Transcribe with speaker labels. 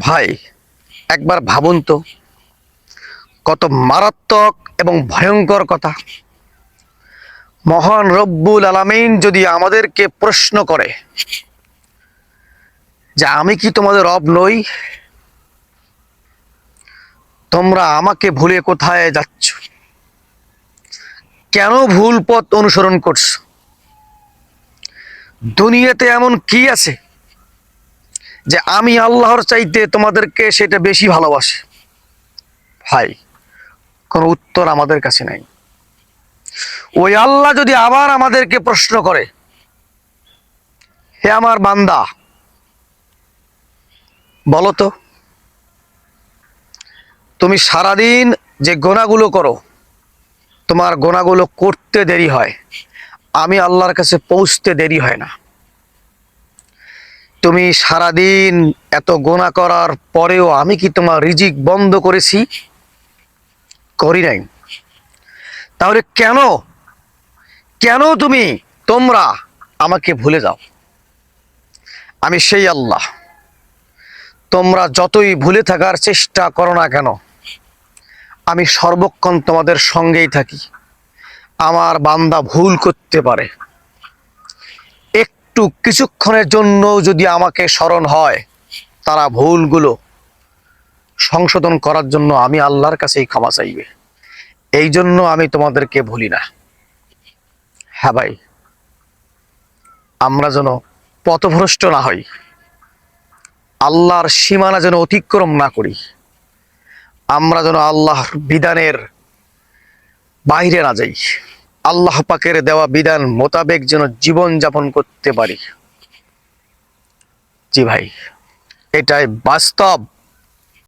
Speaker 1: ভাই, একবার ভাবুন তো, কত মারাত্মক এবং ভয়ঙ্কর কথা। মহান রব্বুল আলামিন যদি আমাদেরকে প্রশ্ন করে যে আমি কি তোমাদের রব নই? তোমরা আমাকে ভুলে কোথায় যাচ্ছ? কেন ভুল পথ অনুসরণ করছো? দুনিয়াতে এমন কি আছে যে আমি আল্লাহর চাইতে তোমাদেরকে সেটা বেশি ভালোবাসে? ভাই, কোনো উত্তর আমাদের কাছে নাই। ওই আল্লাহ যদি আবার আমাদেরকে প্রশ্ন করে, হে আমার বান্দা, বলো তো, তুমি সারাদিন যে গোনাগুলো করো, তোমার গোনাগুলো করতে দেরি হয়, আমি আল্লাহর কাছে পৌঁছতে দেরি হয় না। তুমি সারাদিন এত গোনা করার পরেও আমি কি তোমার রিজিক বন্ধ করেছি? করি নাই। তাহলে কেন কেন তোমরা আমাকে ভুলে যাও? আমি সেই আল্লাহ। তোমরা যতই ভুলে থাকার চেষ্টা করো না কেন, আমি সর্বক্ষণ তোমাদের সঙ্গেই থাকি। আমার বান্দা ভুল করতে পারে, একটু কিছুক্ষণের জন্য যদি আমাকে স্মরণ হয়, তারা ভুলগুলো সংশোধন করার জন্য আমি আল্লাহর কাছেই ক্ষমা চাইবে। এই জন্য আমি তোমাদেরকে ভুলি না। হ্যাঁ ভাই, আমরা যেন পথভ্রষ্ট না হই, আল্লাহর সীমানা যেন অতিক্রম না করি, আমরা যেন আল্লাহর বিধানের বাইরে না যাই, আল্লাহ পাকের দেওয়া বিধান মোতাবেক যেন জীবন যাপন করতে পারি। জি ভাই, এটাই বাস্তব।